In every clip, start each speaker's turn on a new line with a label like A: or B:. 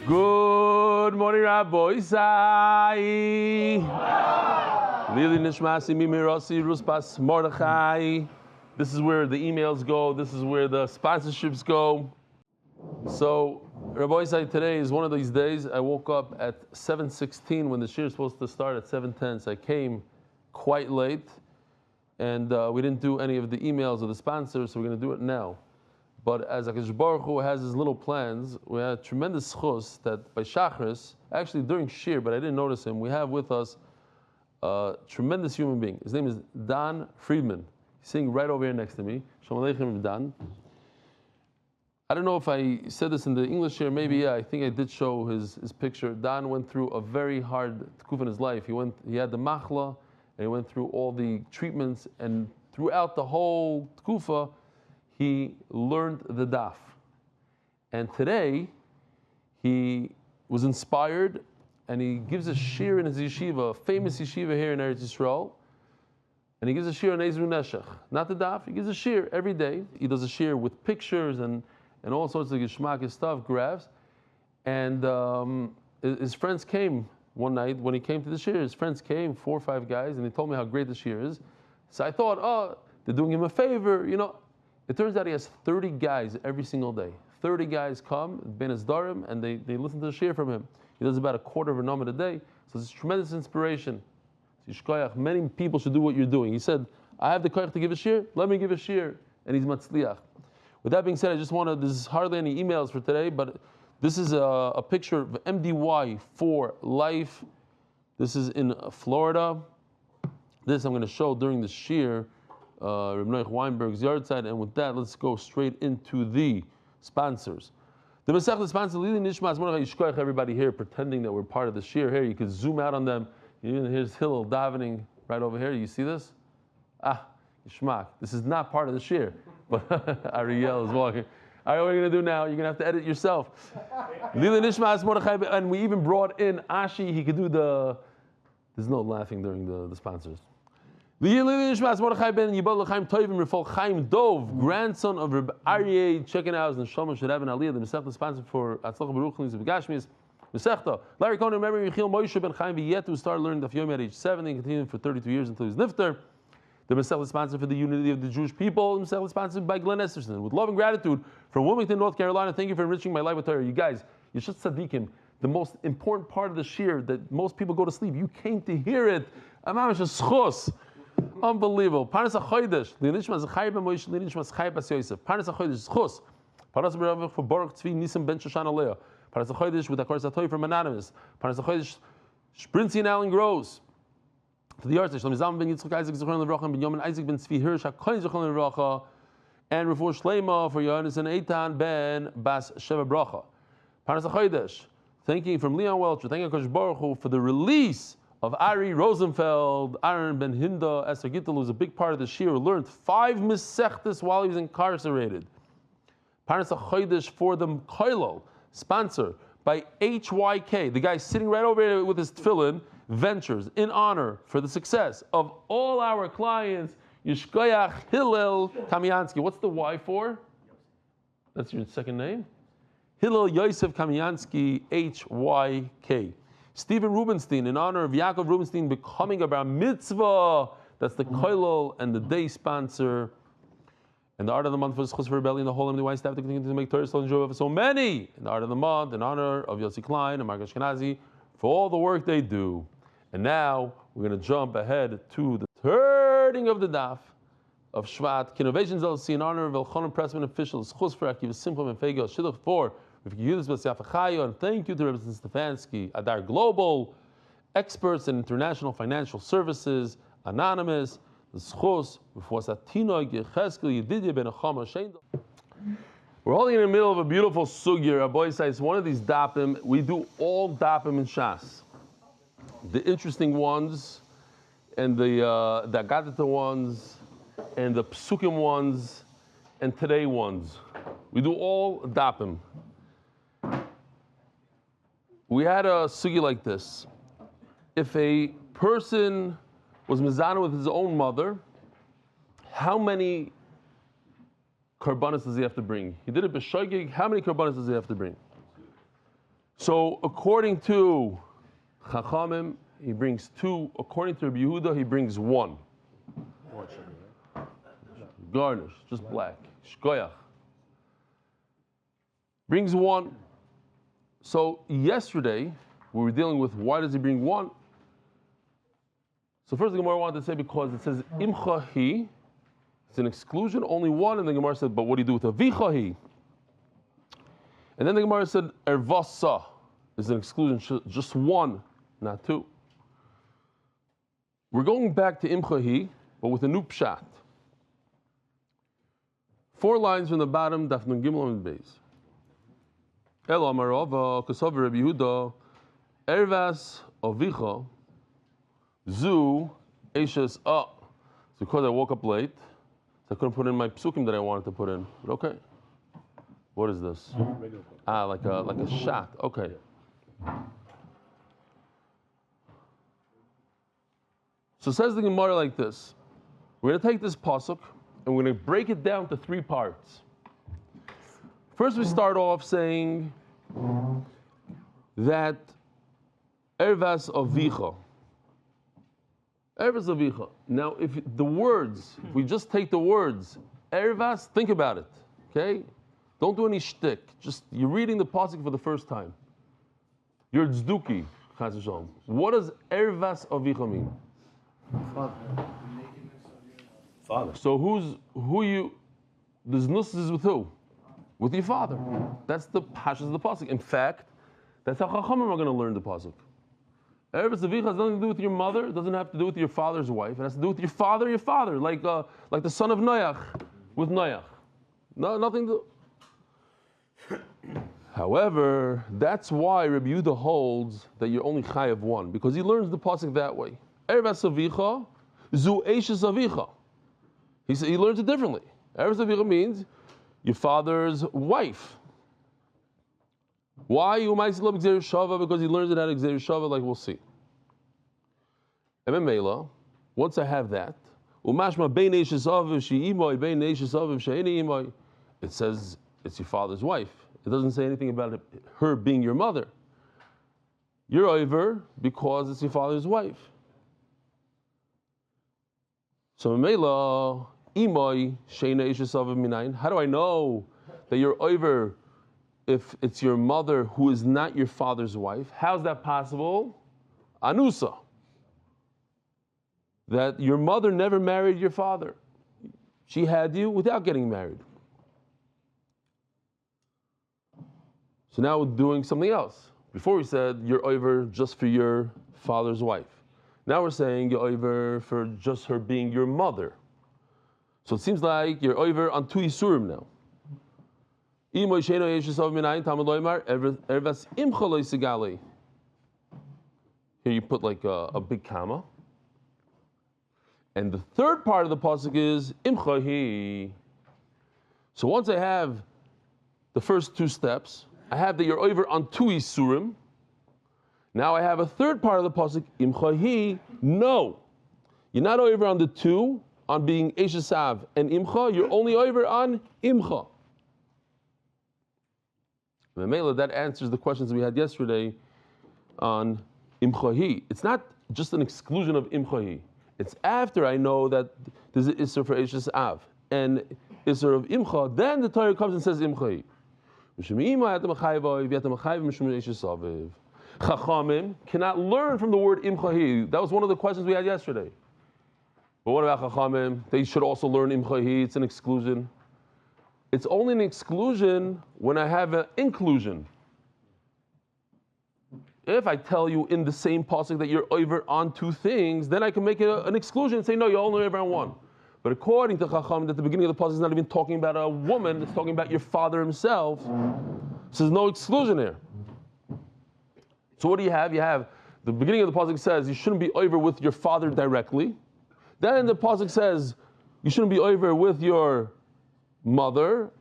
A: Good morning, Rabbi. Lilui Nishmas Mimirasi Ruspas Mordechai. This is where the emails go. This is where the sponsorships go. So, Rabbi today is one of these days. I woke up at 7:16 when the shir is supposed to start at 7:10. So I came quite late, and we didn't do any of the emails of the sponsors. So we're going to do it now. But as HaKadosh Baruch Hu has his little plans, we had tremendous zchus that by Shachris, actually during shir, but I didn't notice him, we have with us a tremendous human being. His name is Dan Friedman. He's sitting right over here next to me. Shalom Aleichem, Dan. I don't know if I said this in the English here, maybe yeah, I think I did show his picture. Dan went through a very hard tkuf in his life. He had the machla, and he went through all the treatments, and throughout the whole tkufa, he learned the daf. And today, he was inspired, and he gives a shir in his yeshiva, a famous yeshiva here in Eretz Yisrael. And he gives a shir on Ezru Neshech. Not the daf, he gives a shir every day. He does a shir with pictures and all sorts of geschmack stuff, graphs. And his friends came one night when he came to the shir. His friends came, 4 or 5 guys, and they told me how great the shir is. So I thought, oh, they're doing him a favor, you know. It turns out he has 30 guys every single day. 30 guys come, Ben Esdarim, and they listen to the shir from him. He does about a quarter of a number a day, so it's tremendous inspiration. Many people should do what you're doing. He said, I have the koyach to give a shir, let me give a shir, and he's matzliach. With that being said, I just want to, there's hardly any emails for today, but this is a picture of MDY for life. This is in Florida. This I'm going to show during the shir. Rabbi Weinberg's yard side, and with that, let's go straight into the sponsors. The Masech sponsor, Lili Nishmas, Mordechai, everybody here pretending that we're part of the shir here. You can zoom out on them. Here's Hillel davening right over here. You see this? Yishmak. This is not part of the shir, but Ariel is walking. All right, what are you going to do now? You're going to have to edit yourself. Lili Nishmas, Mordechai, and we even brought in Ashi. He could do there's no laughing during the sponsors. Mordechai ben YBLCT Refoel Chaim Dov, grandson of Rabbi Areye, Checkanow, and Shlomo should have an aliyah. The Masechta sponsor for Atzlacha Baruch ובגשמיות. Masechta. Larry Cohn remember Yechiel Moshe Ben Chaim yet to start learning Daf Yomi at age 7 and continued for 32 years until he's nifter. The Masechta sponsor for the unity of the Jewish people. The Masechta sponsored by Glenn Esterson. With love and gratitude from Wilmington, North Carolina. Thank you for enriching my life with Torah. You guys, you should tzaddikim. The most important part of the shir that most people go to sleep. You came to hear it. Amamish Zchut. Unbelievable. Parnasa chodesh. Nishmas Zchariah ben Moshe. Nishmas Chai bas Yosef. Parnasa chodesh Zchut. Parnasa Birevach for Baruch Tzvi Nisim ben Areye. Parnasa chodesh with Akar Satoy from Anonymous. Parnasa chodesh Shprintzy Alan Gross. For the artist, Shlomizam ben Yitzchak Isaac Zchariah ben Yomen Isaac ben Tzvi Hirsch Cohn Zchariah and Refoel Shlema for Yohanes and Eitan ben Bas Sheva Bracha. Parnasa chodesh. Thanking from Leon Welcher. Thanking HaKadosh Baruch Hu for the release of Ari Rosenfeld, Aaron Ben Hinda, Esther Gittel, who's a big part of the shir, learned 5 Masechtas while he was incarcerated. Parnasa chodesh for the Koilel, sponsor by HYK, the guy sitting right over here with his tefillin, ventures in honor for the success of all our clients, Yishkoyach Hillel Kamiansky. What's the Y for? That's your second name? Hillel Yosef Kamiansky, HYK. Stephen Rubenstein, in honor of Yaakov Rubenstein becoming a bar mitzvah. That's the koilel and the day sponsor. And the art of the month for Zchut for rebellion, the whole and the wise staff to continue to make Torah and joy for so many. In the art of the month, in honor of Yossi Klein and Mark Ashkenazi for all the work they do. And now we're going to jump ahead to the turning of the daf of Shvat. Innovations LC in honor of Elchanan Pressman officials. Zchut for Akiva Simple and Fego Shidduch for. And thank you to Eli Stefansky, Adar Global, experts in international financial services, Anonymous, Zchut, we're holding in the middle of a beautiful sugya. Rabbi says one of these dapim, we do all dapim in Shas. The interesting ones, and the Agadata ones, and the Psukim ones, and today ones. We do all dapim. We had a sugi like this. If a person was mizana with his own mother, how many karbanas does he have to bring? He did it b'shoigig, how many karbanas does he have to bring? So according to Chachamim, he brings 2. According to Rabbi Yehuda, he brings 1. Garnish, just black. Shkoyach. Brings 1. So yesterday, we were dealing with why does he bring 1? So first the Gemara wanted to say because it says imcha hi, it's an exclusion, only 1, and the Gemara said, but what do you do with avicha hi? And then the Gemara said ervasa is an exclusion, just 1, not 2. We're going back to imcha hi, but with a new pshat. 4 lines from the bottom, Daf Yomi Amud Beis. Elo amarava kasav Rabbi Yehuda ervas avicha zu eishes So because I woke up late, so I couldn't put in my psukim that I wanted to put in. But okay. What is this? Like a shot. Okay. So says the Gemara like this. We're going to take this pasuk and we're going to break it down to 3 parts. First we start off saying that ervas avicha. Ervas avicha. Now, if we just take the words, ervas, think about it, okay? Don't do any shtick. Just, you're reading the pasuk for the first time. You're tzduki, chas v'shalom. What does ervas avicha mean?
B: Father.
A: So the znus is with who? With your father. That's the pashas of the pasuk. In fact, that's how Chachamim are going to learn the pasuk. Ervas avicha has nothing to do with your mother. It doesn't have to do with your father's wife. It has to do with your father, like the son of Noach with Noach. No, nothing to. However, that's why Rabbi Yehuda holds that you're only chayav 1 because he learns the pasuk that way. Ervas avicha zu eishes avicha. He learns it differently. Ervas avicha means your father's wife. Why? Because he learns it out of Gzeir Shava, like we'll see. And Memela, once I have that, it says it's your father's wife. It doesn't say anything about her being your mother. You're over because it's your father's wife. So Memela, how do I know that you're over if it's your mother who is not your father's wife? How's that possible? Anusa. That your mother never married your father. She had you without getting married. So now we're doing something else. Before we said you're over just for your father's wife. Now we're saying you're over for just her being your mother. So it seems like you're over on 2 isurim now. Here you put like a big comma. And the third part of the pasuk is imchahi. So once I have the first 2 steps, I have that you're over on 2 isurim. Now I have a third part of the pasuk, imchahi. No, you're not over on the 2 on being eshesav and imcha. You're only over on imcha. Memela, that answers the questions we had yesterday on imchahi. It's not just an exclusion of imchahi. It's after I know that there's an isser for eshes av and isser of imcha, then the Torah comes and says imchahi. Chachamim cannot learn from the word imchahi. That was one of the questions we had yesterday. But what about Chachamim? They should also learn imchahi. It's an exclusion. It's only an exclusion when I have an inclusion. If I tell you in the same pasuk that you're over on 2 things, then I can make it an exclusion and say, no, you're only over on 1. But according to Chacham, at the beginning of the pasuk is not even talking about a woman, it's talking about your father himself. So there's no exclusion here. So what do you have? You have the beginning of the pasuk says you shouldn't be over with your father directly. Then the pasuk says you shouldn't be over with your mother.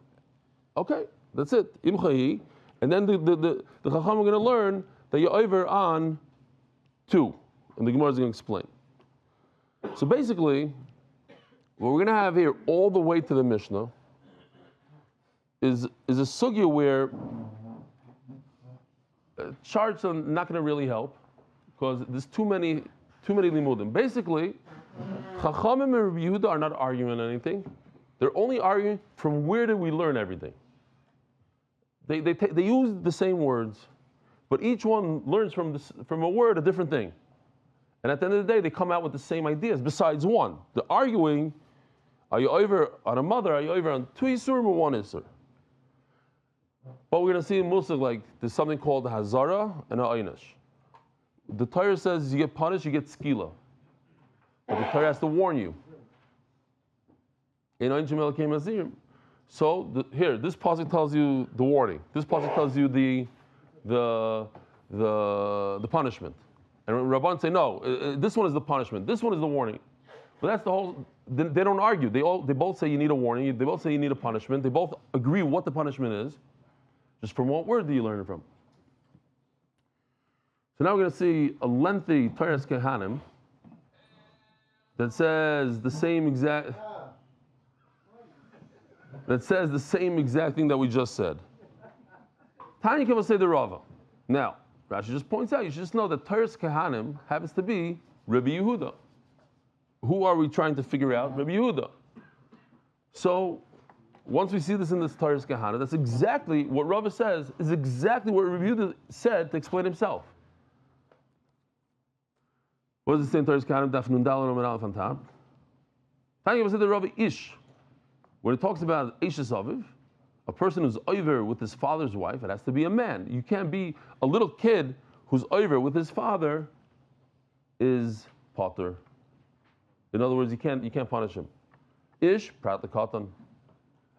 A: Okay, that's it. Imchahi. And then the Chacham are going to learn that you're over on 2. And the Gemara is going to explain. So basically, what we're going to have here all the way to the Mishnah is a sugya where charts are not going to really help because there's too many limudim. Basically, Chachamim and Rabbi Yehuda are not arguing on anything. They're only arguing from where did we learn everything. They use the same words, but each one learns from a word a different thing. And at the end of the day, they come out with the same ideas, besides one. They're arguing, are you over on a mother, are you over on 2 Yisurim or 1 Yisur? But we're going to see in Musaf, like, there's something called a Hazara and a Einish. The Torah says you get punished, you get skila. But the Torah has to warn you. So here, this pasuk tells you the warning. This pasuk tells you the punishment. And Rabban say, no, this one is the punishment. This one is the warning. But that's the whole. They don't argue. They both say you need a warning. They both say you need a punishment. They both agree what the punishment is. Just from what word do you learn it from? So now we're going to see a lengthy Torah Kehanim that says the same exact thing that we just said. Tanya can say the Rava. Now, Rashi just points out, you should just know that Torah Kehanim happens to be Rabbi Yehuda. Who are we trying to figure out? Rabbi Yehuda. So, once we see this in this Torah Kehanim, that's exactly what Rava says, is exactly what Rabbi Yehuda said to explain himself. What does it say in Torah Kehanim? Daf Nun Daled Amud Aleph on top. Tanya can say the Rava Ish. When it talks about Eishes Aviv, a person who's over with his father's wife, it has to be a man. You can't be a little kid who's over with his father is potter. In other words, you can't punish him. Ish prat lekatan.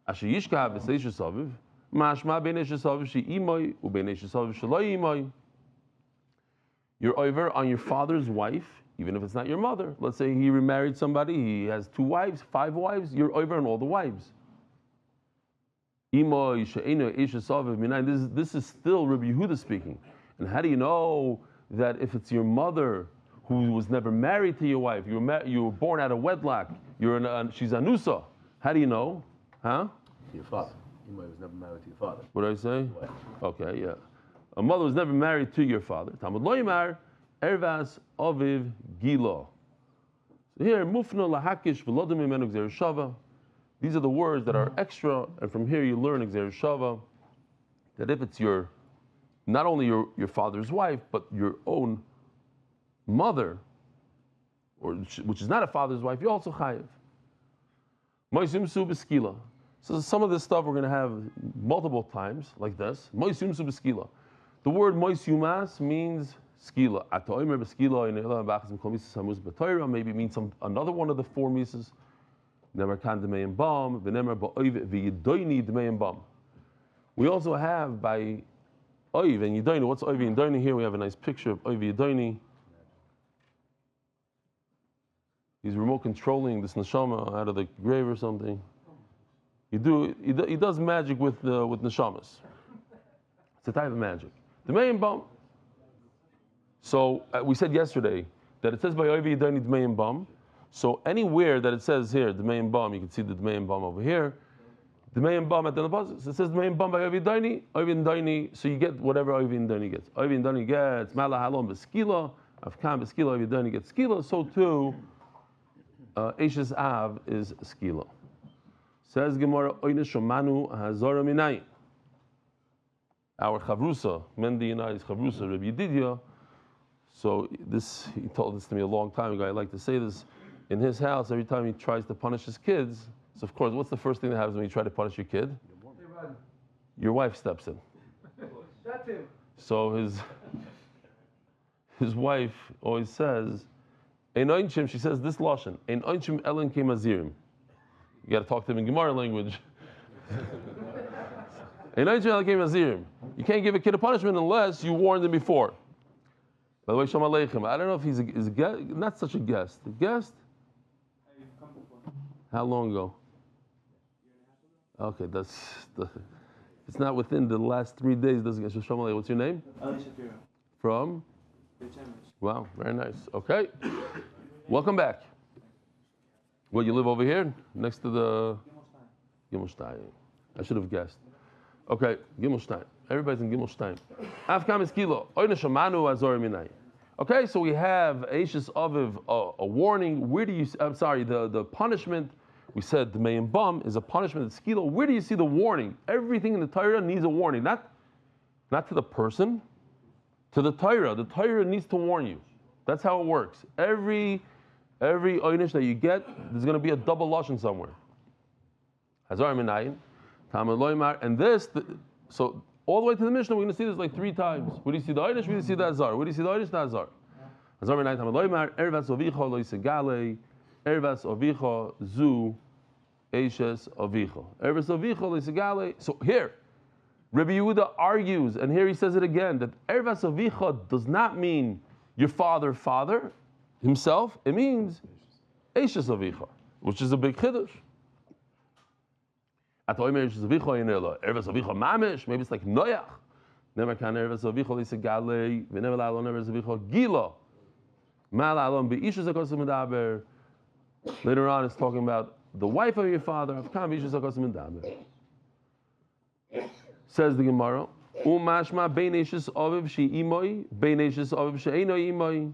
A: Asher yishkav v'seishes aviv mashma ben eishes aviv she'imay uben eishes aviv shelo imay. You're over on your father's wife, even if it's not your mother. Let's say he remarried somebody, he has 2 wives, 5 wives, you're over on all the wives. This is still Rabbi Yehuda speaking. And how do you know that if it's your mother who was never married to your wife, you were born out of wedlock, she's anusa, how do you know? Huh?
B: Your father. Your mother was never married to your father.
A: What did I say? Okay, yeah. A mother was never married to your father. Talmud lo yimar ervas aviv gilo. So here, mufna lahakish v'lodem imenu gzer shava. These are the words that are extra, and from here you learn gzer shava, that if it's not only your father's wife, but your own mother, which is not a father's wife, you're also chayiv. Moisim su b'skila. So some of this stuff we're going to have multiple times, like this. Moisim su b'skila. The word moisumas means skila. Maybe it means another one of the 4 mises. We also have by oiv and yidoini. What's oiv and yidoini? Here we have a nice picture of oiv and yidoini. He's remote controlling this neshama out of the grave or something. He does magic with neshamas. It's a type of magic. The Dmeim Bam. So we said yesterday that it says by Oivi Yidoni Dmeim Bam. So anywhere that it says here, Dmeim Bam, you can see the Dmeim Bam over here. Dmeim Bam at the end of the it says Dmeim Bam by Oivi Yidoni, so you get whatever Oivi Yidoni gets. Oivi Yidoni gets Mala Halom Beskila, Afkan Beskila, Oivi Yidoni gets Skila, so too Eishes Av is Skila. Says Gemara, Oyne Shomanu Hazara Minayin. Our Chavrusa, Mendy and I's Chavrusa, Rabbi Yedidia. So he told this to me a long time ago. I like to say this in his house. Every time he tries to punish his kids, so of course, what's the first thing that happens when you try to punish your kid? Your wife steps in.
C: That's him.
A: So his wife always says, "Ein oinchim." She says this lashon, "Ein oinchim elen kemazirim." You got to talk to him in Gemara language. You can't give a kid a punishment unless you warned him before. By the way, Shalom Aleichem. I don't know if he's a guest, not such a guest. A guest? How long ago? Okay, it's not within the last 3 days. Doesn't get Shalom Aleichem. What's your name?
C: Ali Shapiro.
A: From? Wow, very nice. Okay, welcome back. Well, you live over here, next to the Gimmelstein. I should have guessed. Okay, Gimel Shtein. Everybody's in Gimel Shtein. Afkam is kilo. Oyne shamanu azor minay. Okay, so we have Eishes Aviv, a warning. Where do you? I'm sorry, the punishment. We said the Me'im Bum is a punishment. It's kilo. Where do you see the warning? Everything in the Torah needs a warning, not to the person, to the Torah. The Torah needs to warn you. That's how it works. Every oynish that you get, there's going to be a double lashon somewhere. Hazar minayin, tamad loymar, and this. So all the way to the Mishnah, we're going to see this like 3 times. Where do you see the oynish? Where do you see the azar? Where do you see the oynish? The azar. Hazar minayin, tamad loymar, ervas ovicha lo yisegale, ervas ovicha zu eishes ovicha, ervas ovicha lo yisegale. So here, Rabbi Yehuda argues, and here he says it again, that ervas ovicha does not mean your father himself. It means eishes ovicha, which is a big chiddush. Maybe it's like Noach. Never can ervas ovicha lisegale, v'never la'alon ervas ovicha gila. Ma la'alon be'ishes hakosim medaber. Later on, it's talking about the wife of your father. Avkam be'ishes hakosim medaber. Says the Gemara, Umashma bein eishes aviv she imoy, bein eishes aviv she eino imoy.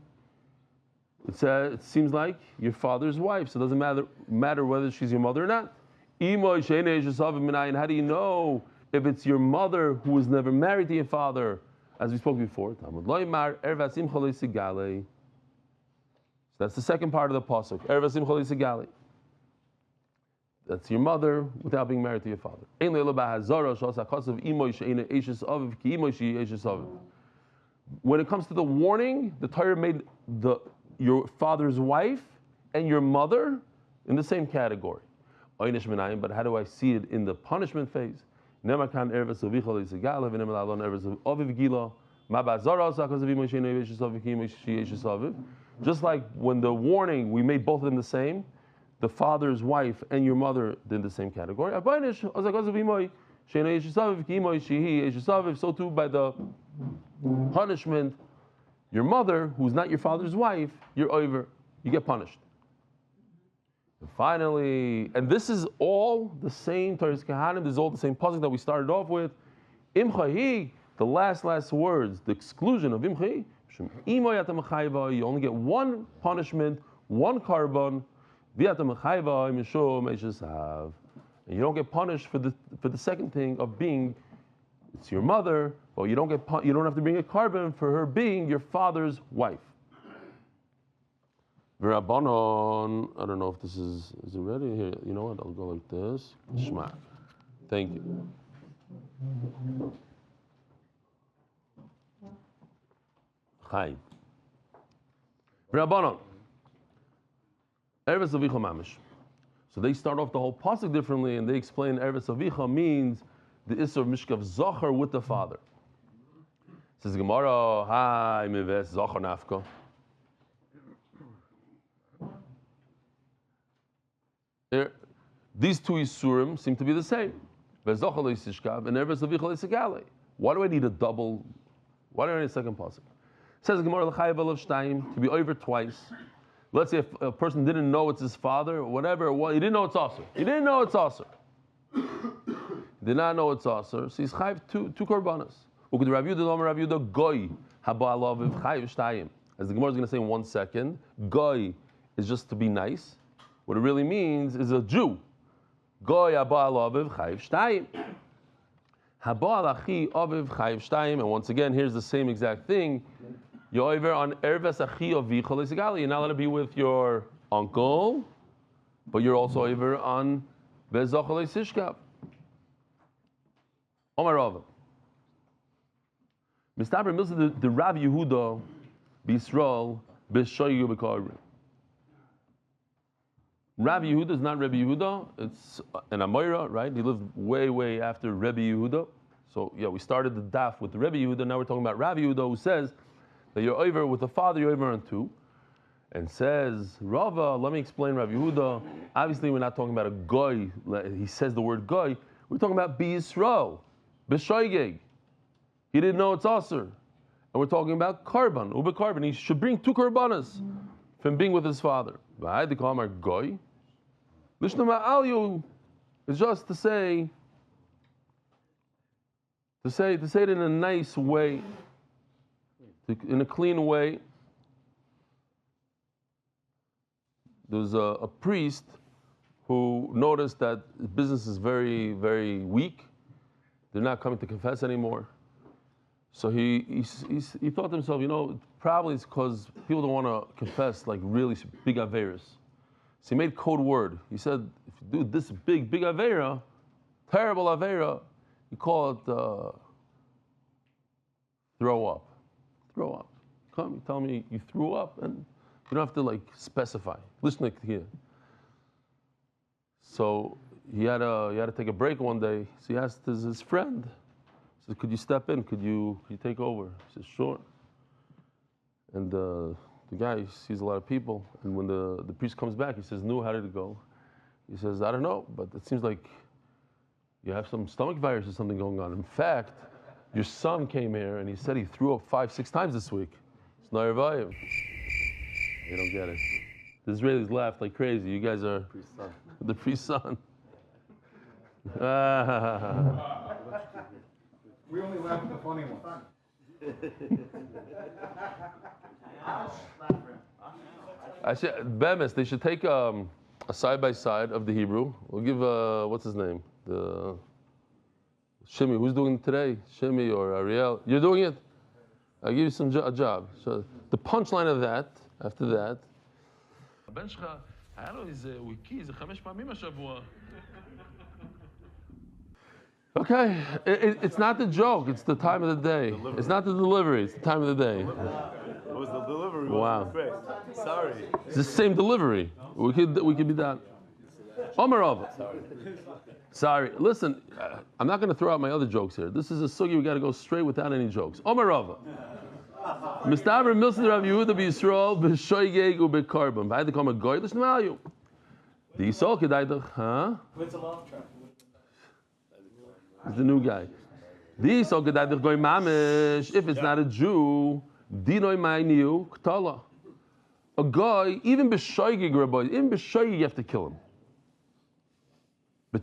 A: It seems like your father's wife, so it doesn't matter whether she's your mother or not. Imoy she eino eishes aviv minayin. How do you know if it's your mother who was never married to your father? As we spoke before, Talmud loymar ervas simcha leisigale. So that's the second part of the pasuk. Ervas simcha leisigale. That's your mother without being married to your father. When it comes to the warning, the Torah made your father's wife and your mother in the same category. But how do I see it in the punishment phase? Just like when the warning, we made both of them the same. The father's wife and your mother in the same category. So too by the punishment, your mother, who's not your father's wife, you're over, you get punished. And finally, and this is all the same Torah's Kahanim, this is all the same pasuk that we started off with. Imchahi, the last words, the exclusion of Imchahi, you only get one punishment, one carbon. And you don't get punished for the second thing of being, it's your mother, but you don't have to bring a carbon for her being your father's wife. V'Rabbanon, I don't know if this is it ready here. You know what? I'll go like this. Shmak. Thank you. Chaim. V'Rabbanon. Erves Avicha Mamish. So they start off the whole pasuk differently, and they explain Erves Avicha means the Isser of Mishkav Zachar with the father. Says Gemara, Hi Mives Zachar Nafka. These two Isurim seem to be the same. Vezachar Leisishkav and Erves Avicha Leisegale. Why do I need a double? Why do I need a second pasuk? Says Gemara L'chayav Alav Shtayim, to be over twice. Let's say if a person didn't know it's his father, or whatever it was, he didn't know it's Asr. He didn't know it's Asr. Did not know it's Asr, so he's chayiv two korbanos. U'kud Rav Yehuda goy haba alav chayiv shtayim. As the Gemara is going to say in 1 second, goy is just to be nice. What it really means is a Jew. Goy haba alav chayiv shtayim. Haba alachi aviv chayiv shtayim. And once again, here's the same exact thing. You're over on Erves Achi Avicha Leisigali. You're not allowed to be with your uncle, but you're also over on Bezachar Leisishkav. Omar Rava. Mistaber Milsa the Rav Yehuda B'Yisrael B'Shoyu B'Karbi. Rav Yehuda is not Rabbi Yehuda. It's an Amoira, right? He lived way after Rabbi Yehuda. So yeah, we started the daf with the Rabbi Yehuda. Now we're talking about Rav Yehuda, who says that you're over with the father, you're over on 2. And says, Rava, let me explain Rav Yehuda. Obviously, we're not talking about a goy. He says the word goy. We're talking about B'Yisrael, B'Shoygeg. He didn't know it's Aser. And we're talking about Karban, Ube Karban. He should bring 2 Karbanas from being with his father. V'hai dekamar goy. Lishnama alyu is just to say, To say it in a nice way, in a clean way. There was a priest who noticed that business is very, very weak. They're not coming to confess anymore. So he thought to himself, probably it's because people don't want to confess like really big averas. So he made code word. He said, if you do this big avera, terrible avera, you call it throw up. Throw up. Come, you tell me you threw up, and you don't have to specify. Listen here. So he had to take a break one day. So he asked his friend, he said, could you step in? Could you take over? He said, sure. And the guy sees a lot of people, and when the priest comes back, he says, no, how did it go? He says, I don't know, but it seems like you have some stomach virus or something going on. In fact, your son came here and he said he threw up 5-6 times this week. It's not reviving. You don't get it. The Israelis laughed like crazy. You guys are the priest's son.
C: We only laugh at the funny ones.
A: Bemis, they should take a side-by-side of the Hebrew. We'll give, what's his name? The Shimi. Who's doing it today? Shimi or Ariel? You're doing it? I'll give you a job. So the punchline of that, after that. Okay, it's not the joke, it's the time of the day. Delivery. It's not the delivery, it's the time of the day.
B: It was the delivery.
A: Wow.
B: Sorry.
A: It's the same delivery. We could be done. Omerov. Sorry. Listen, I'm not going to throw out my other jokes here. This is a sugi we got to go straight without any jokes. Omerov. Mistaver Milson Rav Yehuda b'Yisrael b'shoygeg u'b'karbon. I had to come a goy. Listen to you. The Yisrael kedai huh?
C: What's a laugh track?
A: He's the new guy. The Yisrael kedai goy mamish. If it's not a Jew, dinoi ma'iniu ktala. A guy, even b'shoygeg rabbi, even b'shoygeg you have to kill him. So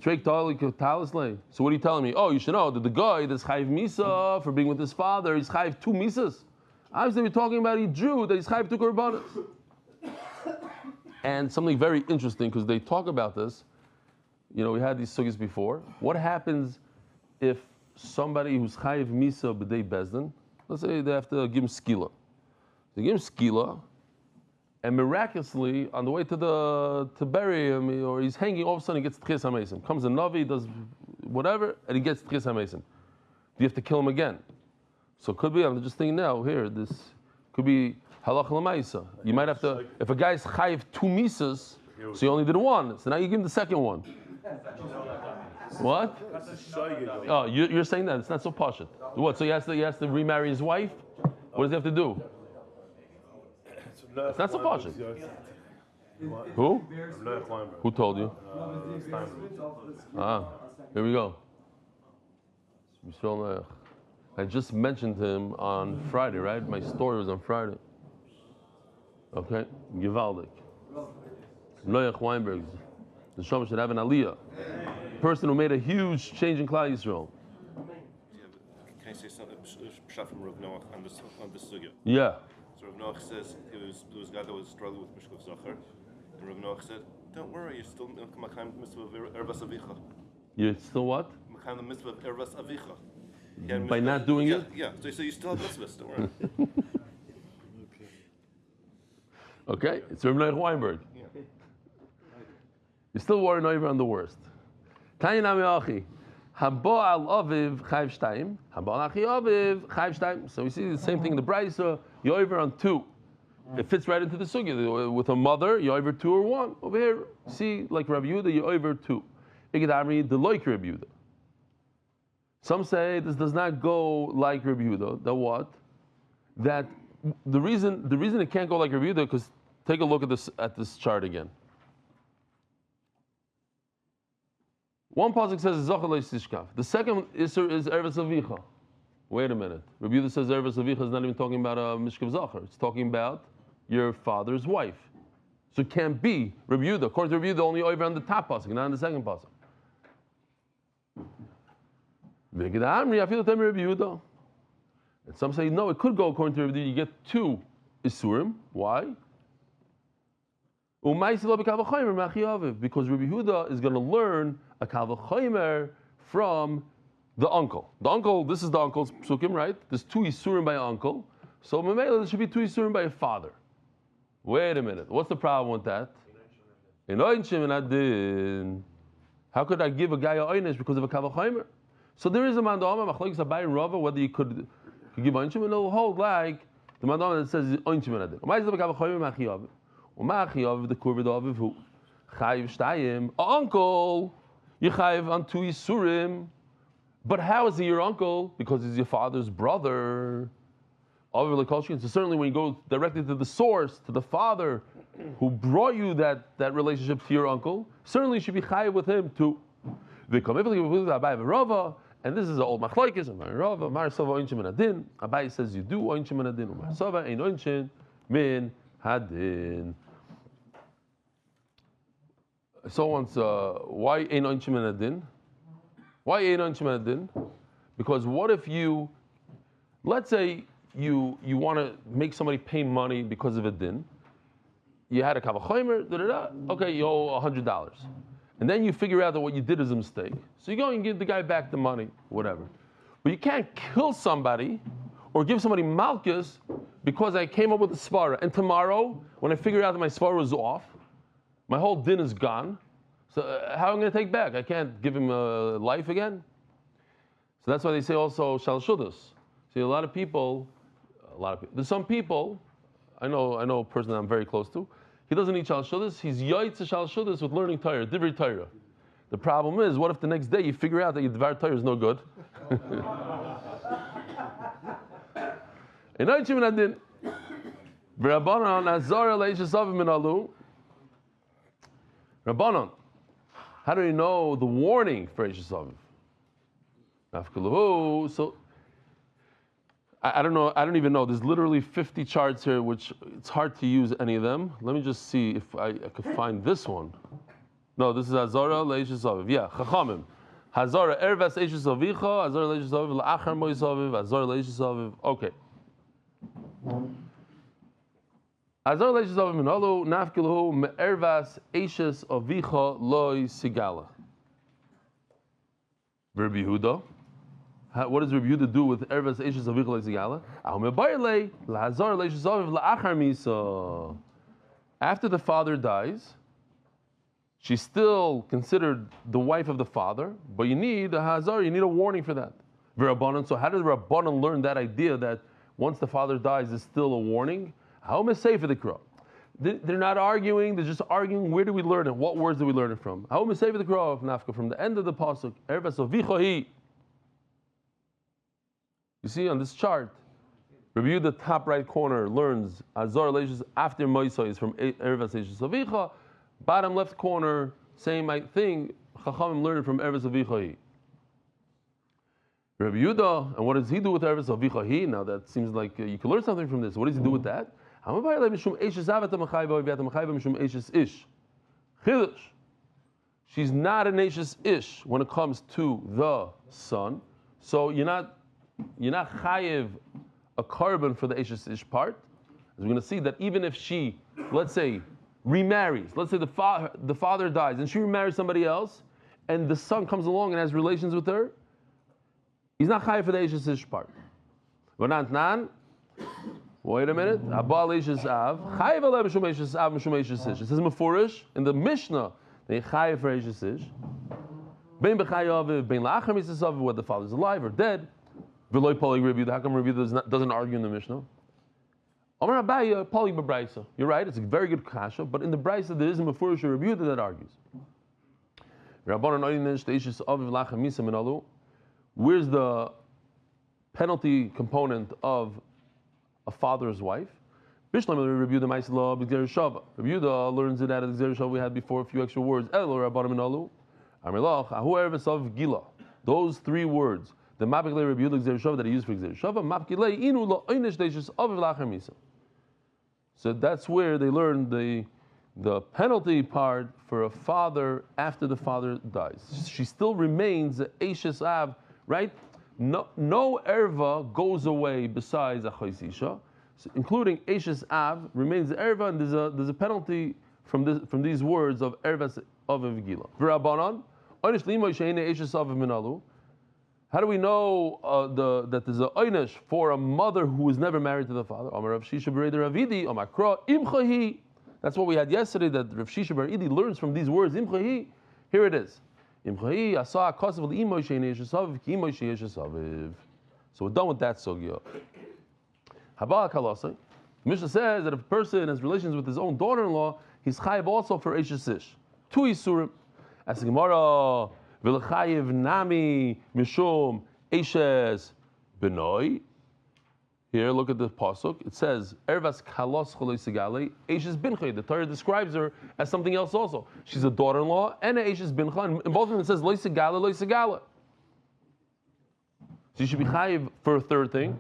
A: what are you telling me? Oh, you should know that the guy that's chayiv misa for being with his father, he's chayiv 2 misas. Obviously, we're talking about a Jew that he's chayiv 2 korbanos. And something very interesting, because they talk about this. We had these sugis before. What happens if somebody who's chayiv misa b'dei bezdin, let's say they have to give him skila. They give him skila, and miraculously, on the way to bury him, or he's hanging, all of a sudden he gets tchias hamesim. Comes a navi, does whatever, and he gets tchias hamesim. Do you have to kill him again? So it could be, I'm just thinking now, here, this could be halach l'maisa. You might have to, if a guy's chayiv 2 misas, so you only did 1, so now you give him the second one. What? Oh, you're saying that, it's not so pashut. What, so he has to remarry his wife? What does he have to do? It's not so pashut. Who? Who told you? Here we go. I just mentioned him on Friday, right? My story was on Friday. Okay? Givaldik. Noach Weinberg. The Shom should have an aliyah. Person who made a huge change in Klal Yisrael.
D: Can I say something from Rav Noach on this sugya?
A: Yeah.
D: So Rav Noach says there was a guy that was struggling with Mishkav Zachar, and Rav Noach said, "Don't worry, you're still Makayim the mitzvah of Ervas Avicha."
A: You're still what?
D: Makayim the mitzvah of Ervas Avicha.
A: By not doing it?
D: Yeah. So you still have mitzvahs. Don't worry.
A: Okay, it's Rav Noach Weinberg.
D: Yeah.
A: You're still worrying over on the worst. Tanya nami achi. Haba al aviv chayv shtayim. Haba al achi aviv chayv shtayim. So we see the same thing in the Brisa. You're over on 2. It fits right into the sugya. With a mother, you're over 2 or 1. Over here, see, like Rabbi Yehuda, you're over 2. Igad Amri, the like Rabbi Yehuda. Some say this does not go like Rabbi Yehuda. That what? That the reason it can't go like Rabbi Yehuda, because take a look at this chart again. One pasuk says Zachar le'sishkav. The second isur is Ervas Avicha. Wait a minute. Rabbi Yehuda says Ervas Avicha is not even talking about a Mishkav Zachar. It's talking about your father's wife. So it can't be Rabbi Yehuda. According to Rabbi Yehuda, only over on the top pasuk, not on the second pasuk. And some say, no, it could go according to Rabbi Yehuda. You get 2 isurim. Why? Because Rabbi Yehuda is going to learn a kal v'chomer from the uncle. The uncle, this is the uncle's psukim, right? There's 2 isurim by an uncle. So Mamela, there should be 2 isurim by a father. Wait a minute. What's the problem with that? How could I give a guy a oynish because of a kal v'chomer? So there is a mandama, machlokes Abaye and Rava, whether you could give oynish, and it'll hold like the mandama that says oynish min adin. The kurva who chayiv shtayim, uncle, you chayiv on 2 isurim. But how is he your uncle? Because he's your father's brother. So certainly when you go directly to the source, to the father who brought you that relationship to your uncle, certainly you should be chayiv with him too. And this is an old machlokes. Abaye says you do oinchim min adin. Sava ein oinchim min hadin. So once, why ein oinchim min adin? Why ein oinchim min adin? Because what if you, let's say you want to make somebody pay money because of a din. You had a kal v'chomer, okay, you owe $100. And then you figure out that what you did is a mistake. So you go and give the guy back the money, whatever. But you can't kill somebody or give somebody malchus because I came up with a svara. And tomorrow, when I figure out that my svara is off, my whole din is gone. So how am I going to take back? I can't give him life again. So that's why they say also shal shudas. See, a lot of people. There's some people. I know a person that I'm very close to. He doesn't eat shal shudas. He's yaitz shal shudas with learning Torah, divrei Torah. The problem is, what if the next day you figure out that your dvar Torah is no good? Rabbanon, how do you know the warning for Eish Aviv? So I don't know. I don't even know. There's literally 50 charts here, which it's hard to use any of them. Let me just see if I could find this one. No, this is Hazara Leish Aviv. Yeah, Chachamim. Hazara Ervas Eish Avicha, Hazara Leish Aviv, La'achar Mois Aviv, Hazara Leish Aviv. Okay. Hazara Leish Aviv Minalu, Nafkilahu, Me'ervas Eish Avicha, Loi Sigala. Rabbi Yehuda. What does Rabbi Yehuda do with Ervas Eish Avicha, Loi Sigala? Ahmebayle, Lahazara Leish Aviv, La'achar Misa. After the father dies, she's still considered the wife of the father, but you need a hazar, you need a warning for that. V'Rabbanan, so how does Rabbanan learn that idea that once the father dies is still a warning? How am I safe for the crow? They're not arguing, they're just arguing where do we learn it? What words do we learn it from? How am I safe for the crow of Nafka? From the end of the pasuk, Ervas Avicha. You see on this chart, review the top right corner, learns Azar Leishas after Moisai is from Ervas Eishas Avicha. Bottom left corner, same thing. Chachamim learned from Ervas Avicha. Rabbi Yehuda, and what does he do with Ervas Avicha? Now that seems like you can learn something from this. What does he do with that? She's not an Eishes Ish when it comes to the son. So you're not chayiv a carbon for the Eishes Ish part. As we're going to see that even if she, let's say, remarries. Let's say the father dies and she remarries somebody else, and the son comes along and has relations with her. He's not chayiv for the Eishes Ish part. Wait a minute. It says mefurish in the Mishnah they chayiv for Eishes Ish. Bein b'chayav, bein la'achar misasav, whether the father's alive or dead. V'loi polig Rabbi. How come Rabbi doesn't argue in the Mishnah? You're right, it's a very good kasha, but in the Braisa there is a mefurish Rabbi that argues. Where's the penalty component of a father's wife? Rabbi Yehuda learns it out of the Gzer Shava we had before, a few extra words. Those 3 words, the Mapikle Rabbi Yehuda Gzer Shava that he used for Gzer Shava, Mapikle inu lo oynish deishis aviv la'achar misa. So that's where they learn the penalty part for a father after the father dies. She still remains Eishes Av right? No erva goes away besides achos isha, including Eshes Av remains the erva, and there's a penalty from these words of ervas of Evgila. V'Rabbanan, oynish limoy she'ene Eshes Av minalu. How do we know that there's a oynish for a mother who was never married to the father? Amar Rav Shisha Bereder Ravidi, Amar Kra Imchahi. That's what we had yesterday. That Rav Shisha Bereder learns from these words. Imchahi. Here it is. Imchahi asa kasav l'imoy she'ene Eshes Av k'imoy she'ene Eshes Aviv. So we're done with that sugya. Habal kalasai. The Mishnah says that if a person has relations with his own daughter-in-law, he's chayiv also for Eshes Ish. Two isurim. As the Gemara, v'lechayiv nami mishum Eshes benoi. Here, look at the pasuk. It says, "Ervas kalos choloi sigale Eshes bincha." The Torah describes her as something else also. She's a daughter-in-law and an Eshes bincha. And in both of them, it says loy sigale, loy sigale. So you should be chayiv for a third thing.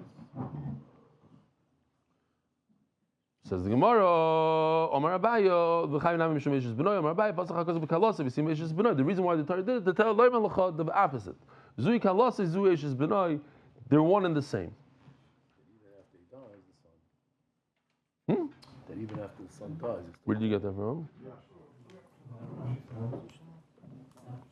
A: Says the Gemara, Omar Abaye, v'chayim nami mishum Eshes benoi. Omar Abaye, pasach hakadosh b'kalos v'sim Eshes benoi. The reason why the Torah did it to tell loy malacha the opposite. Zui kalos, zui Eshes benoi. They're one and the same.
E: That even after the son dies.
A: Where did you get that from?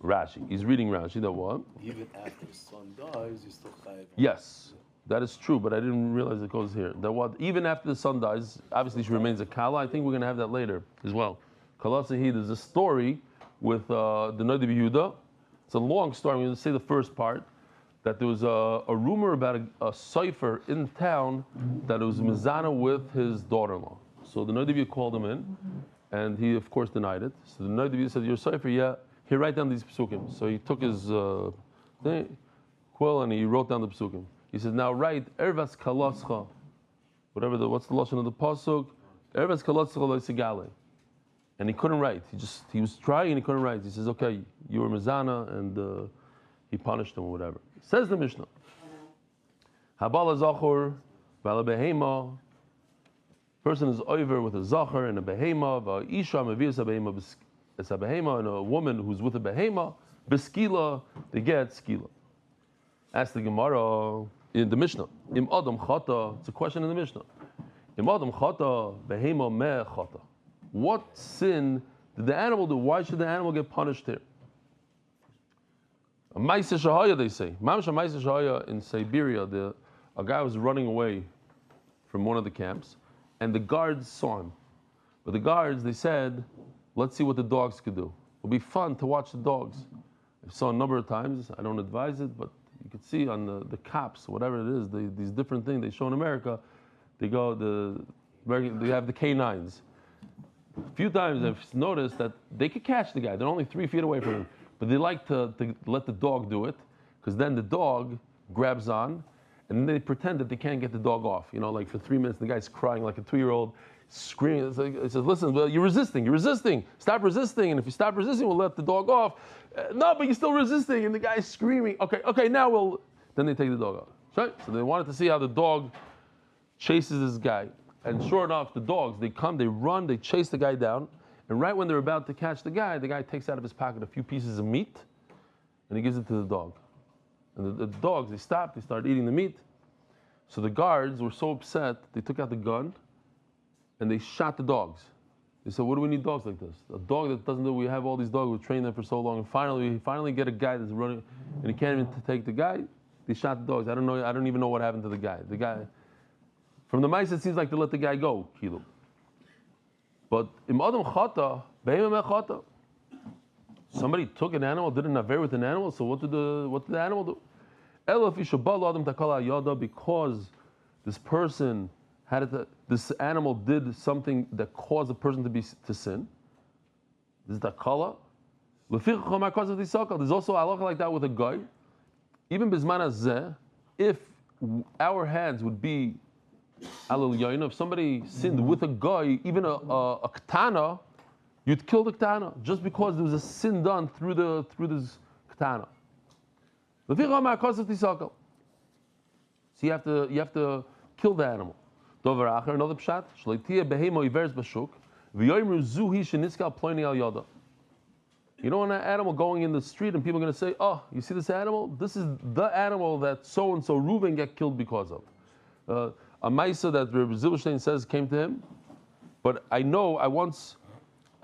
A: Rashi. He's reading Rashi. That what?
E: Even after the son dies, you still chayiv.
A: Yes, that is true, but I didn't realize it goes here. That what? Even after the son dies, obviously she remains a kala. I think we're going to have that later as well. Kalasahi, there's a story with the Noda B'Yehuda. It's a long story. I'm going to say the first part. That there was a rumor about a cipher in town that was mizana with his daughter-in-law. So the Noda B'Yehuda called him in, and he of course denied it. So the Noda B'Yehuda said, "You're cipher, yeah. Here, write down these psukim." So he took his quill and he wrote down the psukim. He said, "Now write ervas kalascha, what's the lashon of the pasuk? Ervas kalascha lo sigale." And he couldn't write. He was trying and he couldn't write. He says, "Okay, you were mizana," and he punished him or whatever. Says the Mishnah, Habala Zachor, Bala Behema. Person is over with a Zachor and a Behema, Isha Mavias a Behema, it's a Behema, and a woman who's with a Behema, Beskila, they get Skila. Ask the Gemara in the Mishnah, Im Adam Chata, it's a question in the Mishnah. Im Adam Chata, Behema Me Chata. What sin did the animal do? Why should the animal get punished here? A Maisa Shahaya, they say. Mamsha Maisa Shahaya in Siberia, a guy was running away from one of the camps, and the guards saw him. But the guards, they said, let's see what the dogs could do. It'll be fun to watch the dogs. I saw a number of times, I don't advise it, but you could see on the cops, whatever it is, these different things they show in America, they have the K9s. A few times I've noticed that they could catch the guy. They're only 3 feet away from him. But they like to let the dog do it, because then the dog grabs on, and then they pretend that they can't get the dog off. You know, like for 3 minutes, the guy's crying like a 2-year-old, screaming. It says, listen, well, you're resisting. Stop resisting, and if you stop resisting, we'll let the dog off. No, but you're still resisting, and the guy's screaming. Okay, now then they take the dog off. Right? So they wanted to see how the dog chases this guy. And sure enough, the dogs, they come, they run, they chase the guy down. And right when they're about to catch the guy takes out of his pocket a few pieces of meat, and he gives it to the dog. And the dogs, they stop, they start eating the meat. So the guards were so upset, they took out the gun, and they shot the dogs. They said, what do we need dogs like this? A dog that doesn't know we have all these dogs, we've trained them for so long, and we finally get a guy that's running, and he can't even take the guy. They shot the dogs. I don't even know what happened to the guy. The guy, from the mice, it seems like they let the guy go, Kilo. But im adam chata, behema chata. Somebody took an animal, did an affair with an animal. So what did the animal do? Elaf ishabal adam takala yada, because this person this animal did something that caused the person to sin. This is takala. There's also halacha like that with a guy. Even bisman hazeh, if our hands would be alul yayin, if somebody sinned with a guy, even a ketana, you'd kill the ketana just because there was a sin done through this ketana. So you have to kill the animal. Another pshat. You don't want an animal going in the street and people are going to say, oh, you see this animal? This is the animal that so-and-so Reuben got killed because of. A Maisa that Rabbi Zilberstein says came to him, but I know I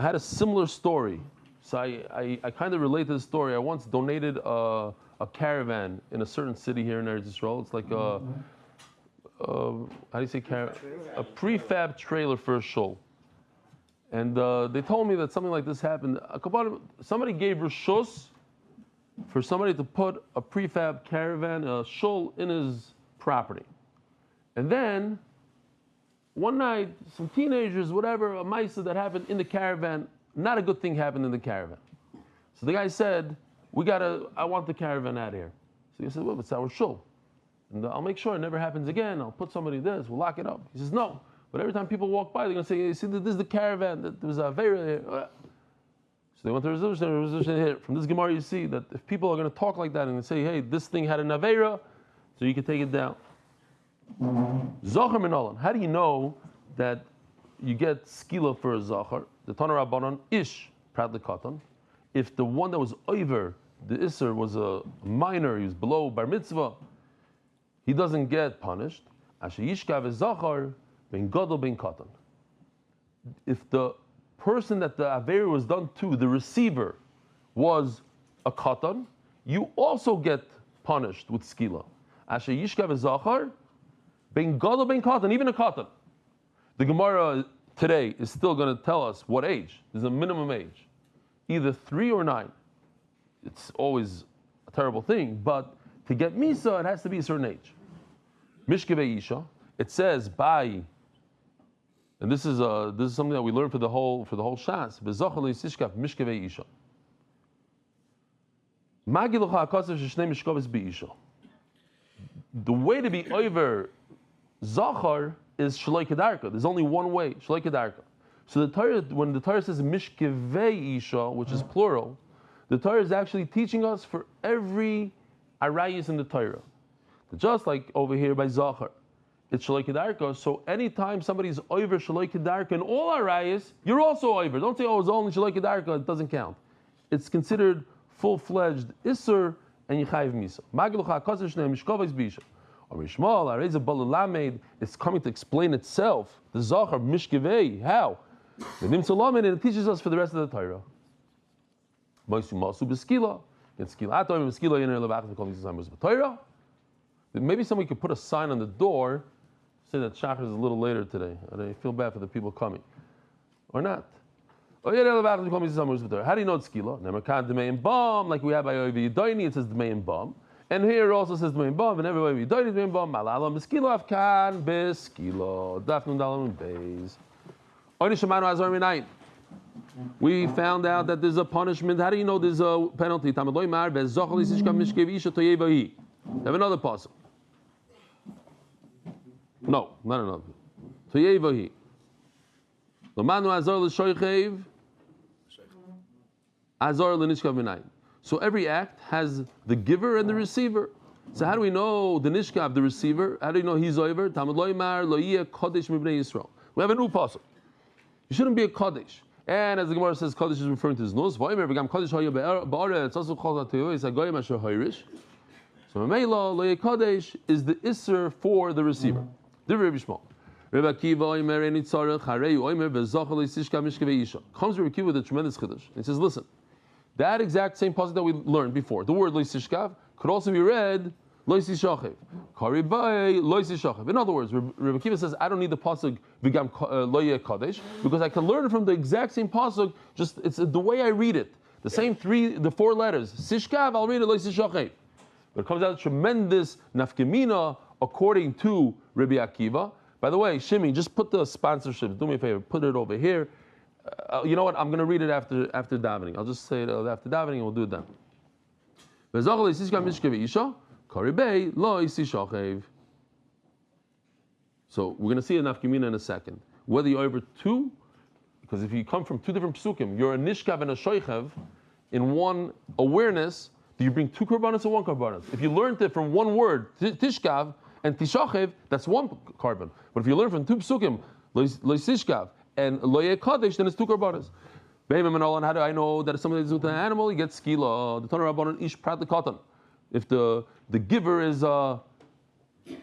A: had a similar story. So I kind of relate to the story. I once donated a caravan in a certain city here in Eretz Yisrael. It's like how do you say a prefab trailer for a shul. And they told me that something like this happened. Somebody gave reshus for somebody to put a prefab caravan, a shul, in his property. And then one night, some teenagers, whatever, a maisa that happened in the caravan, not a good thing happened in the caravan. So the guy said, I want the caravan out of here. So he said, well, it's our shul. And I'll make sure it never happens again. I'll put somebody this, we'll lock it up. He says, no. But every time people walk by, they're going to say, you see, this is the caravan, there was a Avera here. So they went to resolution here. From this Gemara, you see that if people are going to talk like that and they say, hey, this thing had an Avera, so you can take it down. Zachar min, how do you know that you get skila for a Zachar? The Tana Rabbanon, ish, proudly katan. If the one that was over, the Isser was a minor, he was below bar mitzvah, he doesn't get punished. Asher yishkav is Zachar, ben gadol ben katan. If the person that the Aveira was done to, the receiver, was a katan, you also get punished with skila. Asher yishkav is Zachar, ben gadol ben katan, even a katan. The Gemara today is still going to tell us what age. There's a minimum age, either 3 or 9. It's always a terrible thing, but to get misa, it has to be a certain age. Mishkevei Isha, it says by, and this is something that we learned for the whole Shas. V'zochel leisishkav Mishkevei Isha. Magilucha akasav sheshnei mishkaves be'isha. The way to be over Zachar is Shaloi Kedarka. There's only one way, Shaloi Kedarka. So the Torah, when the Torah says Mishkevei Isha, which is plural, the Torah is actually teaching us for every Arayis in the Torah. Just like over here by Zachar, it's Shaloi Kedarka. So anytime somebody's over Shaloi Kedarka in all Arayis, you're also over. Don't say, oh, it's only Shaloi Kedarka, it doesn't count. It's considered full-fledged Isser and Yechayiv Misa. Magilucha akasav shnei mishkavos b'isha. Orishmal, Areze Balalamed, it's coming to explain itself. The Zachar, Mishkevei, how? The Nimtza Lamed, and it teaches us for the rest of the Torah. Moisu Masu B'skila, and Skila Atoim B'skila Yener Levach V'kol Mitzvah Moshe B'Torah. Maybe somebody could put a sign on the door, say that Shachar is a little later today. I feel bad for the people coming. Or not. How do you know it's Skila? Never can't Dmei Bam, like we have by YBLCT, it says Dmei Bam. And here it also says Dmei Bam, and everywhere we do it Dmei Bam, Malalam, B'skila Afkan, B'skila, Daf Yomi Beis. Oyni Shemanu Azar Minayin. We found out that there's a punishment. How do you know there's a penalty? Have another passage. No, not another. Toyevahi. Lomanu azar l'shoichev. Azar l'nishkav minayin. So every act has the giver and the receiver. So how do we know the nishkav, the receiver? How do you know he's over? Tamad loymar lo yeh kodesh mibnei Yisrael. We have a new passage. You shouldn't be a kodesh. And as the Gemara says, kodesh is referring to his nose. V'omer v'gam kodesh hayah ba'areh. It's also called atoyo. It's a goyim asher hayrish. So Meila lo Kodesh is the Isser for the receiver. The Rabbi Shmuel. Rabbi Akiva oimer eni tzarech Areye oimer v'zochel leisishka mishkevei isha. Comes Rabbi Akiva with a tremendous chiddush. He says, listen, that exact same pasuk that we learned before, the word leisishkav could also be read loisishachev. Karibay loisishachev. In other words, Rabbi Akiva says, I don't need the pasuk v'gam lo Kodesh because I can learn it from the exact same pasuk. Just it's the way I read it. The same 4 letters. Sishkav, I'll read it loisishachev. But it comes out tremendous nafkemina according to Rabbi Akiva. By the way, Shimi, just put the sponsorship. Do me a favor, put it over here. You know what? I'm going to read it after davening. I'll just say it after davening, and we'll do it then. So we're going to see a nafkemina in a second. Whether you're over 2, because if you come from 2 different psukim, you're a nishkav and a shoichev in one awareness. Do you bring 2 karbanos or 1 karbanos? If you learned it from one word, tishkav and tishachev, that's 1 carbon. But if you learn from 2 psukim, loisishkav and loye kadesh, then it's 2 karbanos. Behema Manolan, how do I know that if somebody is with an animal, he gets skila? The Torah Rabbanon ish prat lekatan. If the giver is a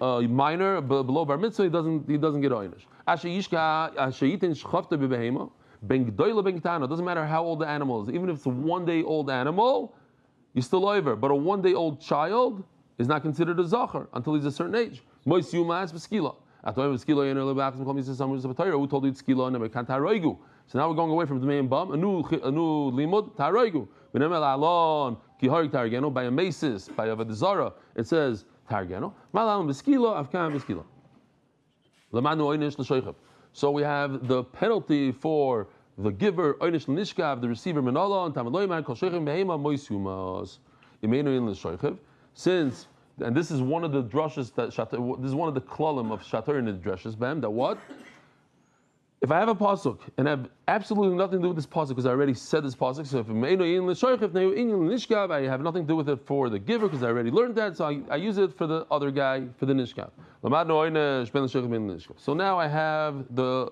A: minor below bar mitzvah, he doesn't get oynish. Asher yishka yitin shchafta bebehema ben gdoila ben ktana. Doesn't matter how old the animal is, even if it's a 1-day old animal, you're still over. But a 1-day old child is not considered a zachar until he's a certain age. Mois yumas b'skila. Who told you it's skila and can't taroigu? So now we're going away from the main bum. A new limud taroigu. By a masis, by a vedizara, it says targeno. Malam b'skila, avkam b'skila. Lamanu oynish l'shoichav. So we have the penalty for the giver oynish l'nishkav, the receiver menala, and tamaloyman kol shoichav behema mois yumas. Imenu in l'shoichav. Since, and this is one of the drushes that this is one of the klalim of shatar in the drushes, bam, that what? If I have a pasuk and I have absolutely nothing to do with this pasuk because I already said this pasuk, so if I have nothing to do with it for the giver because I already learned that, so I use it for the other guy, for the nishkav. So now I have the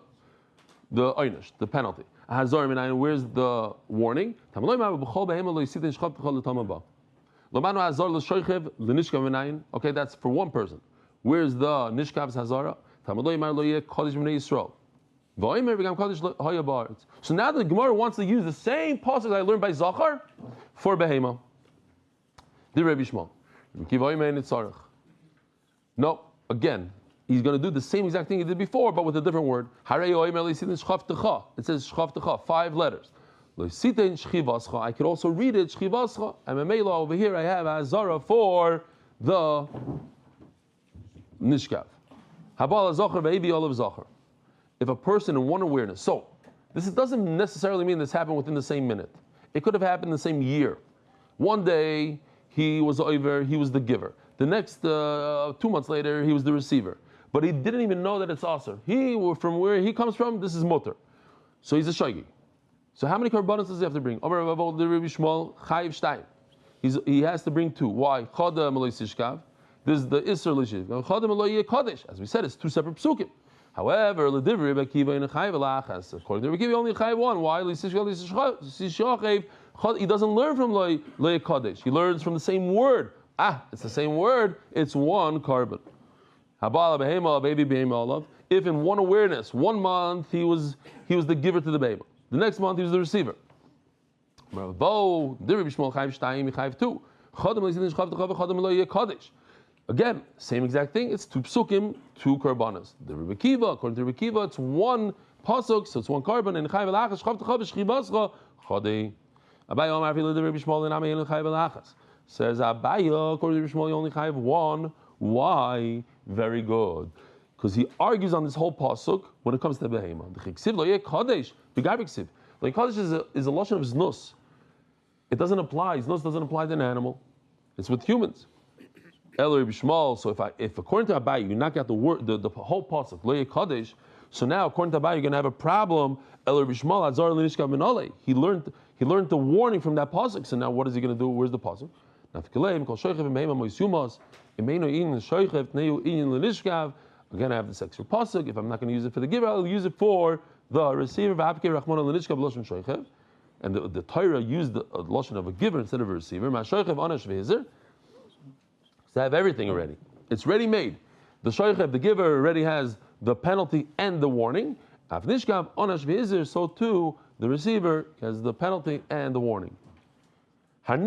A: oynish, the penalty. Where's the warning? Okay, that's for one person. Where's the nishkav's hazara? So now the Gemara wants to use the same pasuk I learned by Zachar for behema. The Rabbi Shmuel. No, again, he's going to do the same exact thing he did before, but with a different word. It says 5 letters. I could also read it shchivascha. And Mamela over here I have azara for the nishkav. Habal zachar ve'evi olav zachar. If a person in one awareness, so this doesn't necessarily mean this happened within the same minute. It could have happened the same year. One day he was over, he was the giver. The next 2 months later he was the receiver. But he didn't even know that it's aser. From where he comes from, this is mutter. So he's a shagi. So how many korbanos does he have to bring? He has to bring 2. Why? This is the Isser Lishiv. As we said, it's 2 separate psukim. However, according to Rabbi Kiva, only chayiv 1. Why? He doesn't learn from Lo Kodesh. He learns from the same word. It's the same word. It's 1 carbon. If in one awareness, 1 month he was the giver to the baby. The next month he was the receiver. Again, same exact thing. It's 2 psukim, 2 korbanos. The Rabbi Kiva, according to Rabbi Kiva, it's 1 pasuk, so it's 1 carbon. And chayv elachas chav techav shchivascha chadei. Abaye Omar Filu the Rabbi Shmuel and Amei chayv elachas. Says Abaye, according to Rabbi Shmuel, you only chayv 1. Why? Very good. Because he argues on this whole pasuk when it comes to behema. The chiksiv lo yeh kadesh, begabiksiv. Like kadesh is a lashon of znus. It doesn't apply. Znus doesn't apply to an animal. It's with humans. El Rabbi Shmuel. So if according to Abaye you knock out the word, the whole pasuk lo yeh kadesh. So now according to Abaye you're going to have a problem. El Rabbi Shmuel azar l'nishkav minale. He learned the warning from that pasuk. So now what is he going to do? Where's the pasuk? Nafkileim kol shoychev behema moisumas. Imenu in shoychev neu in l'nishkav. Again, I have this extra pasuk. If I'm not going to use it for the giver, I'll use it for the receiver. And the Torah used the lashon of a giver instead of a receiver. So I have everything already. It's ready made. The shoychev, the giver, already has the penalty and the warning. So too, the receiver has the penalty and the warning. A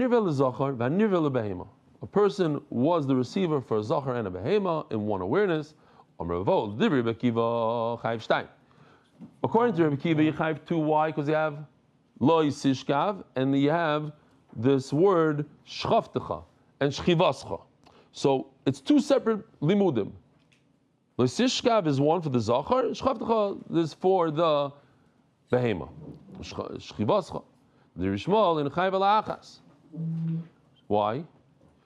A: person was the receiver for a zachar and a behema in one awareness. According to Rabbi Kiva, you have 2. Why? Because you have lo yisishkav and you have this word shchavtecha and shchivascha. So it's 2 separate limudim. Lo yisishkav is 1 for the zachar, shchavtecha is for the behema. Shchivascha. The Rishmal in chayv alachas. Why?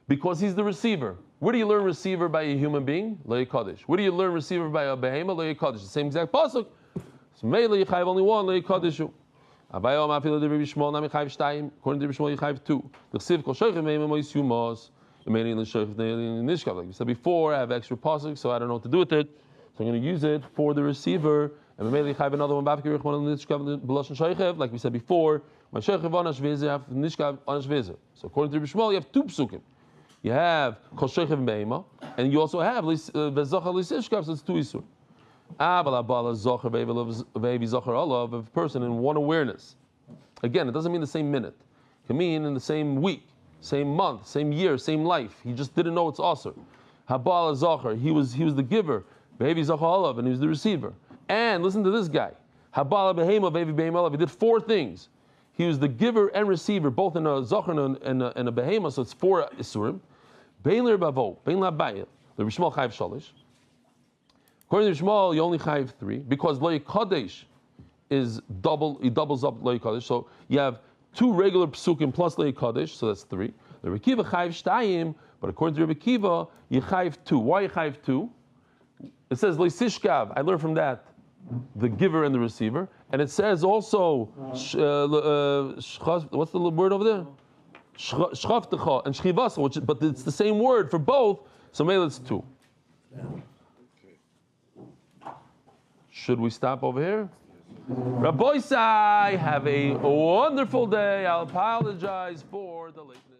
A: Because he's the receiver. Where do you learn receiver by a human being? Lo Kodesh. Where do you learn receiver by a behema? Lo Kodesh. The same exact pasuk. So Meila you have only 1. Lo Kodesh. Abaye Omar Filu the Rabbi Shmuel Nami chayv 2. According to Rabbi Shmuel you have 2. The chsiv kol shoychev behema mois yumos. Imeni l'shoychev nishkav. Like we said before, I have extra pasuk, so I don't know what to do with it. So I'm going to use it for the receiver, And maybe chayv another one. Like we said before, so according to Rabbi Shmuel, you have two psukim. You have kol sheichev be'ema, and you also have v'zochar l'sishkav, so it's two isur. Of a person in one awareness. Again, it doesn't mean the same minute. It can mean in the same week, same month, same year, same life. He just didn't know it's asur. Habal zocher, he was the giver. Baby zocher olav, and he was the receiver. And listen to this guy. Habal behema, baby behema olav. He did four things. He was the giver and receiver, both in a zocher and a behema. So it's four isurim. Bein l'Rabavo, bein l'Abayah. The Rishmal chayv shalish. According to Shmuel, you only chayv three because lo yikadesh is double. He doubles up lo yikadesh. So you have two regular psukim plus lo yikadesh, so that's three. The Rabbi Kiva chayv shtayim, but according to Rabbi Kiva, you chayv two. Why you chayv two? It says lo sishkav. I learned from that the giver and the receiver, and it says also what's the word over there? Shchavtecha and shchivasa, but it's the same word for both. So maybe it's two. Should we stop over here? Rabbi, have a wonderful day. I'll apologize for the lateness.